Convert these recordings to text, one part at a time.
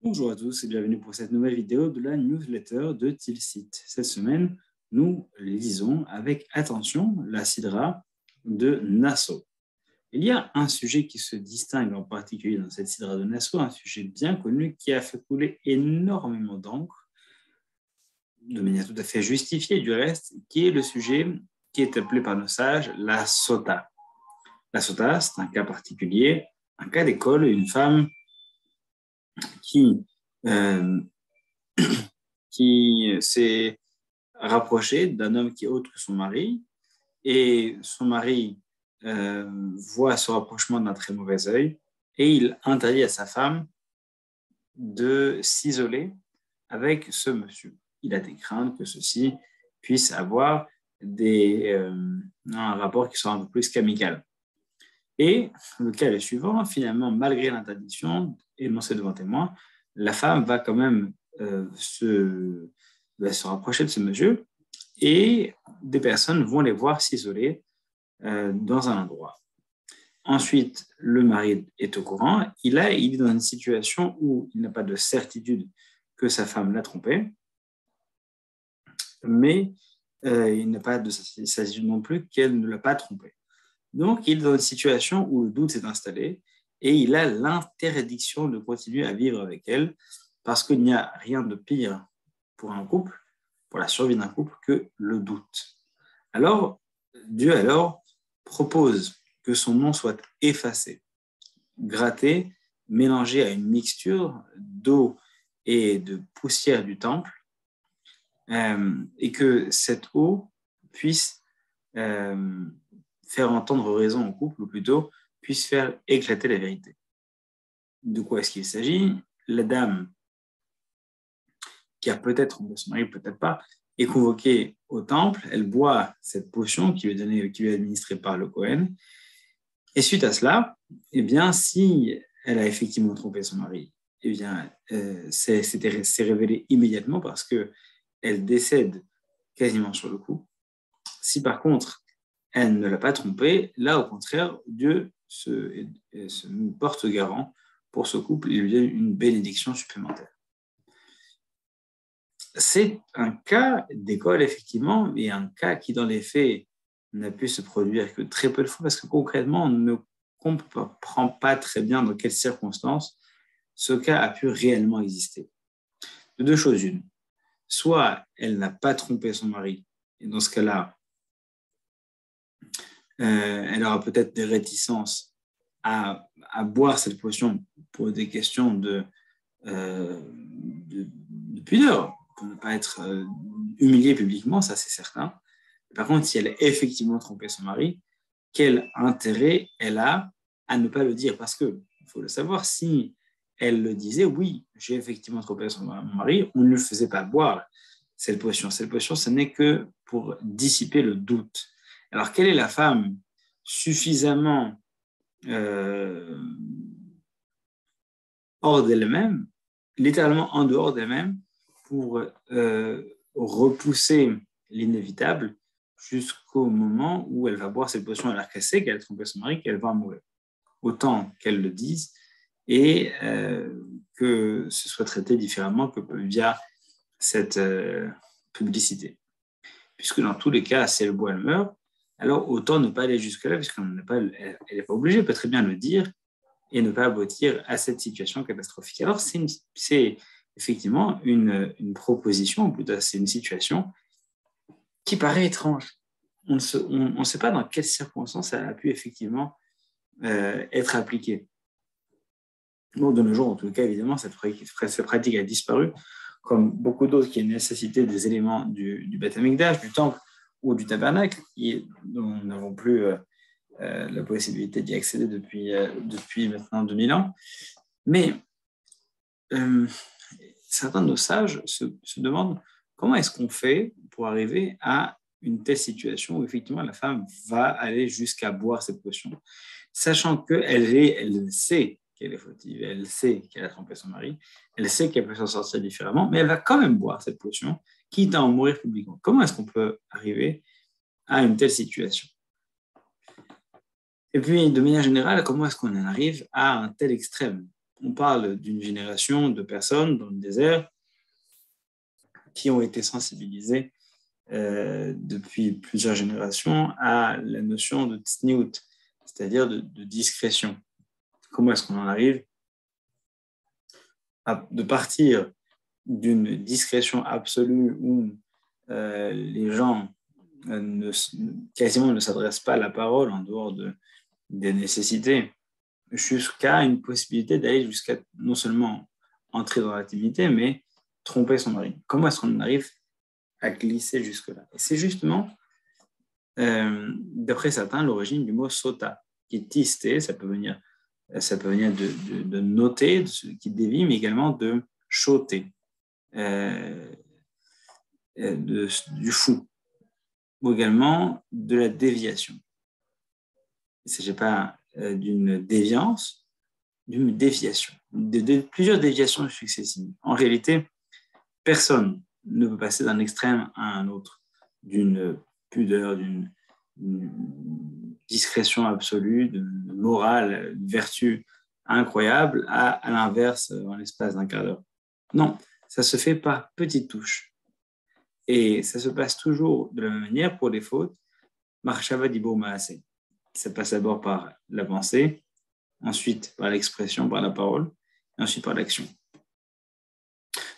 Bonjour à tous et bienvenue pour cette nouvelle vidéo de la newsletter de Tilsit. Cette semaine, nous lisons avec attention la Sidra de Nassau. Il y a un sujet qui se distingue en particulier dans cette Sidra de Nassau, un sujet bien connu qui a fait couler énormément d'encre, de manière tout à fait justifiée du reste, qui est le sujet qui est appelé par nos sages la Sota. La Sota, c'est un cas particulier, un cas d'école, une femme qui euh, qui s'est rapproché d'un homme qui est autre que son mari, et son mari voit ce rapprochement d'un très mauvais œil, et il interdit à sa femme de s'isoler avec ce monsieur. Il a des craintes que ceci puisse avoir un rapport qui soit un peu plus qu'amical. Et le cas est suivant, finalement, malgré l'interdiction énoncée devant témoin, la femme va quand même se rapprocher de ce monsieur et des personnes vont les voir s'isoler dans un endroit. Ensuite, le mari est au courant, il est dans une situation où il n'a pas de certitude que sa femme l'a trompé, mais il n'a pas de certitude non plus qu'elle ne l'a pas trompé. Donc, il est dans une situation où le doute s'est installé et il a l'interdiction de continuer à vivre avec elle parce qu'il n'y a rien de pire pour un couple, pour la survie d'un couple, que le doute. Alors, Dieu propose que son nom soit effacé, gratté, mélangé à une mixture d'eau et de poussière du temple, et que cette eau puisse faire entendre raison au couple, ou plutôt puisse faire éclater la vérité. De quoi est-ce qu'il s'agit? La dame, qui a peut-être trompé son mari, peut-être pas, est convoquée au temple, elle boit cette potion qui lui est administrée par le Cohen, et suite à cela, eh bien, si elle a effectivement trompé son mari, eh bien, c'est révélé immédiatement parce qu'elle décède quasiment sur le coup. Si par contre, elle ne l'a pas trompé, là, au contraire, Dieu se porte garant pour ce couple et lui donne une bénédiction supplémentaire. C'est un cas d'école, effectivement, et un cas qui, dans les faits, n'a pu se produire que très peu de fois, parce que concrètement, on ne comprend pas très bien dans quelles circonstances ce cas a pu réellement exister. De deux choses une. Soit elle n'a pas trompé son mari, et dans ce cas-là, elle aura peut-être des réticences à boire cette potion pour des questions de pudeur, pour ne pas être humiliée publiquement, ça c'est certain. Par contre, si elle a effectivement trompé son mari, quel intérêt elle a à ne pas le dire? Parce que, il faut le savoir, si elle le disait, oui, j'ai effectivement trompé mon mari, on ne le faisait pas boire cette potion. Cette potion, ce n'est que pour dissiper le doute. Alors, quelle est la femme suffisamment hors d'elle-même, littéralement en dehors d'elle-même, pour repousser l'inévitable jusqu'au moment où elle va boire cette potion alors qu'elle sait qu'elle a trompé son mari, qu'elle va mourir. Autant qu'elle le dise et que ce soit traité différemment que via cette publicité. Puisque dans tous les cas, si elle boit, elle meurt, alors autant ne pas aller jusque-là, puisqu'elle n'est pas obligée, elle peut très bien le dire et ne pas aboutir à cette situation catastrophique. Alors, c'est effectivement une proposition, ou plutôt c'est une situation qui paraît étrange. On ne sait pas dans quelles circonstances elle a pu effectivement être appliquée. Bon, de nos jours, en tout cas, évidemment, cette pratique a disparu, comme beaucoup d'autres qui nécessitaient des éléments du Beth Amikdash, du temple ou du tabernacle, dont nous n'avons plus la possibilité d'y accéder depuis maintenant 2000 ans. Mais certains de nos sages se demandent comment est-ce qu'on fait pour arriver à une telle situation où effectivement la femme va aller jusqu'à boire cette potion, sachant qu'elle sait qu'elle est fautive, elle sait qu'elle a trompé son mari, elle sait qu'elle peut s'en sortir différemment, mais elle va quand même boire cette potion, quitte à en mourir publiquement. Comment est-ce qu'on peut arriver à une telle situation? Et puis, de manière générale, comment est-ce qu'on en arrive à un tel extrême? on parle d'une génération de personnes dans le désert qui ont été sensibilisées depuis plusieurs générations à la notion de tsniout, c'est-à-dire de discrétion. Comment est-ce qu'on en arrive de partir d'une discrétion absolue où les gens quasiment ne s'adressent pas à la parole en dehors des nécessités, jusqu'à une possibilité d'aller jusqu'à non seulement entrer dans l'intimité, mais tromper son mari. Comment est-ce qu'on arrive à glisser jusque-là? Et c'est justement, d'après certains, l'origine du mot sota, qui est tisté, ça peut venir de noter, de ce qui dévie, mais également de choter, du fou, ou également de la déviation. Il ne s'agit pas d'une déviance, d'une déviation, plusieurs déviations successives. En réalité, personne ne peut passer d'un extrême à un autre, d'une pudeur, d'une discrétion absolue, de morale, de vertu incroyable, à l'inverse en l'espace d'un quart d'heure. Non, ça se fait par petites touches. Et ça se passe toujours de la même manière pour les fautes. Marshava dibur maaseh. Ça passe d'abord par la pensée, ensuite par l'expression, par la parole, et ensuite par l'action.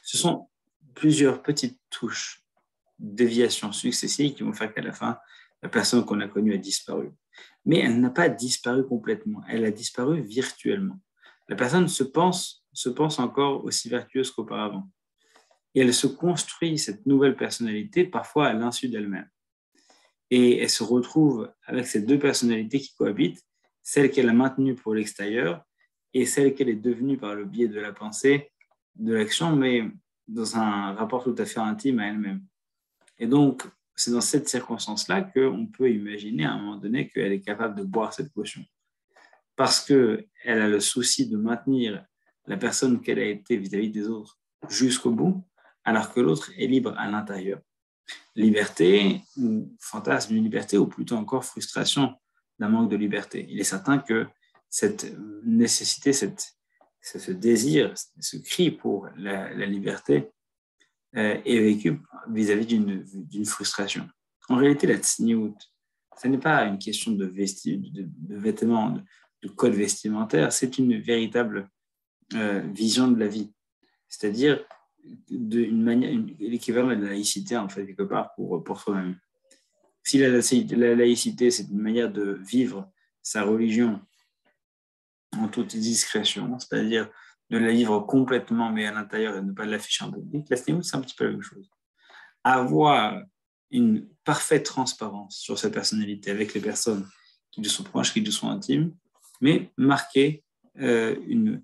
Ce sont plusieurs petites touches, déviations successives qui vont faire qu'à la fin, la personne qu'on a connue a disparu. Mais elle n'a pas disparu complètement, elle a disparu virtuellement. La personne se pense encore aussi vertueuse qu'auparavant. Et elle se construit cette nouvelle personnalité, parfois à l'insu d'elle-même. Et elle se retrouve avec ces deux personnalités qui cohabitent, celle qu'elle a maintenue pour l'extérieur et celle qu'elle est devenue par le biais de la pensée, de l'action, mais dans un rapport tout à fait intime à elle-même. Et donc, c'est dans cette circonstance-là qu'on peut imaginer à un moment donné qu'elle est capable de boire cette potion. Parce qu'elle a le souci de maintenir la personne qu'elle a été vis-à-vis des autres jusqu'au bout, alors que l'autre est libre à l'intérieur. Liberté ou fantasme d'une liberté, ou plutôt encore frustration d'un manque de liberté. Il est certain que cette nécessité, ce désir, ce cri pour la liberté est vécu vis-à-vis d'une frustration. En réalité, la tsniout, ce n'est pas une question de vêtements, de code vestimentaire, c'est une véritable vision de la vie. C'est-à-dire l'équivalent de la laïcité, en fait, quelque part, pour soi-même. Si la laïcité, c'est une manière de vivre sa religion en toute discrétion, c'est-à-dire de la vivre complètement, mais à l'intérieur, et ne pas l'afficher en public, la tsniout, c'est un petit peu la même chose. Avoir une parfaite transparence sur sa personnalité avec les personnes qui lui sont proches, qui lui sont intimes, mais marquer une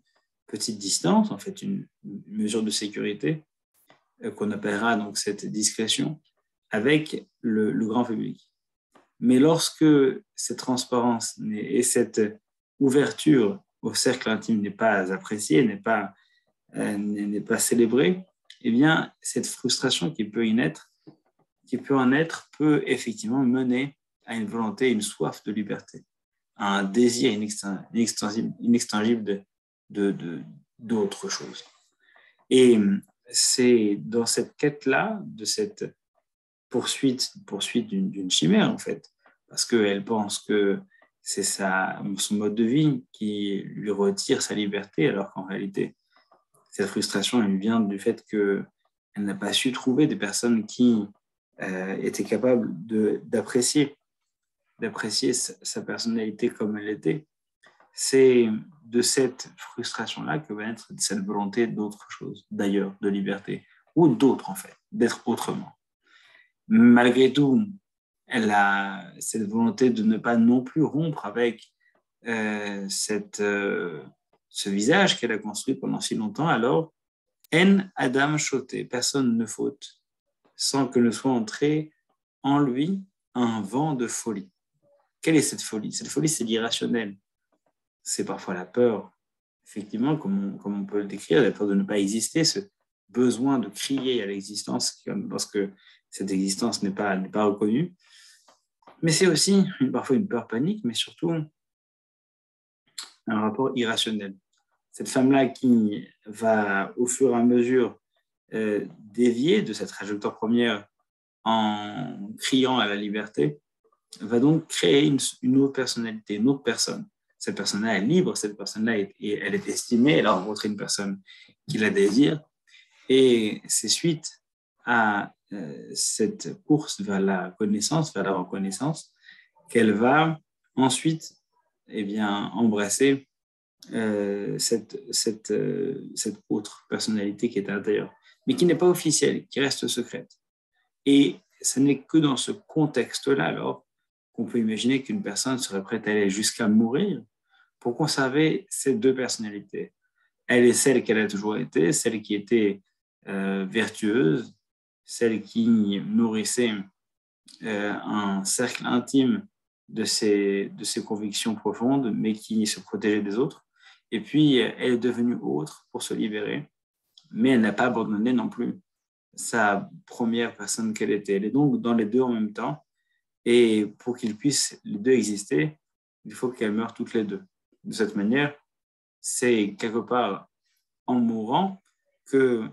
petite distance, en fait, une mesure de sécurité qu'on appellera donc cette discrétion avec le grand public. Mais lorsque cette transparence et cette ouverture au cercle intime n'est pas appréciée, n'est pas célébrée, eh bien, cette frustration qui peut en être peut effectivement mener à une volonté, une soif de liberté, à un désir inextinguible d'autre chose. Et c'est dans cette quête-là, de cette poursuite d'une chimère, en fait, parce qu'elle pense que c'est son mode de vie qui lui retire sa liberté, alors qu'en réalité, cette frustration, elle vient du fait qu'elle n'a pas su trouver des personnes qui étaient capables d'apprécier sa personnalité comme elle était. C'est de cette frustration-là que va naître cette volonté d'autre chose, d'ailleurs, de liberté, ou d'autre en fait, d'être autrement. Malgré tout, elle a cette volonté de ne pas non plus rompre avec ce visage qu'elle a construit pendant si longtemps. Alors, en Adam choté, personne ne faute, sans que ne soit entré en lui un vent de folie. Quelle est cette folie? Cette folie, c'est l'irrationnel. C'est parfois la peur, effectivement, comme on peut le décrire, la peur de ne pas exister, ce besoin de crier à l'existence parce que cette existence n'est pas reconnue. Mais c'est aussi parfois une peur panique, mais surtout un rapport irrationnel cette femme-là qui va au fur et à mesure dévier de cette trajectoire première en criant à la liberté, va donc créer une autre personnalité, une autre personne. Cette personne-là est libre, cette personne-là elle est estimée, elle a rencontré une personne qui la désire, et c'est suite à cette course vers la connaissance, vers la reconnaissance, qu'elle va ensuite embrasser cette autre personnalité qui est à l'intérieur, mais qui n'est pas officielle, qui reste secrète. Et ce n'est que dans ce contexte-là, alors, qu'on peut imaginer qu'une personne serait prête à aller jusqu'à mourir pour conserver ces deux personnalités. Elle est celle qu'elle a toujours été, celle qui était vertueuse, celle qui nourrissait un cercle intime de ses convictions profondes, mais qui se protégeait des autres. Et puis, elle est devenue autre pour se libérer, mais elle n'a pas abandonné non plus sa première personne qu'elle était. Elle est donc dans les deux en même temps. Et pour qu'ils puissent les deux exister, il faut qu'elles meurent toutes les deux. De cette manière, c'est quelque part en mourant que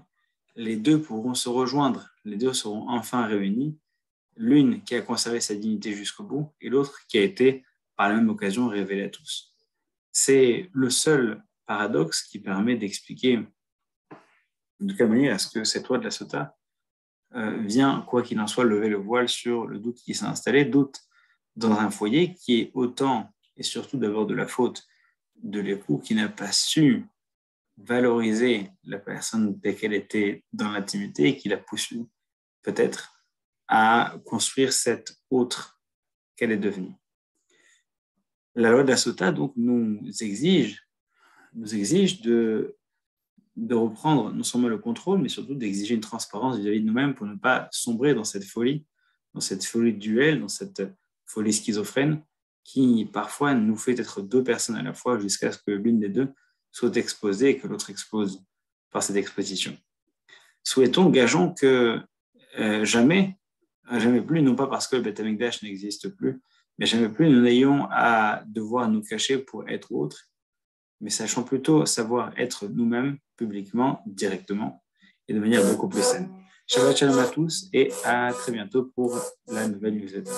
les deux pourront se rejoindre. Les deux seront enfin réunis. L'une qui a conservé sa dignité jusqu'au bout et l'autre qui a été, par la même occasion, révélée à tous. C'est le seul paradoxe qui permet d'expliquer de quelle manière est-ce que cette loi de la Sota vient, quoi qu'il en soit, lever le voile sur le doute qui s'est installé, doute dans un foyer qui est autant et surtout d'abord de la faute de l'époux qui n'a pas su valoriser la personne telle qu'elle était dans l'intimité et qui l'a poussé peut-être à construire cette autre qu'elle est devenue. La loi de la Sota donc nous exige de reprendre non seulement le contrôle, mais surtout d'exiger une transparence vis-à-vis de nous-mêmes pour ne pas sombrer dans cette folie duel, dans cette folie schizophrène qui parfois nous fait être deux personnes à la fois jusqu'à ce que l'une des deux soit exposée et que l'autre explose par cette exposition. Souhaitons, gageons que jamais plus, non pas parce que le Beth Amikdash n'existe plus, mais jamais plus nous n'ayons à devoir nous cacher pour être autres, mais sachons plutôt savoir être nous-mêmes publiquement, directement, et de manière beaucoup plus saine. Shabbat shalom à tous et à très bientôt pour la nouvelle newsletter.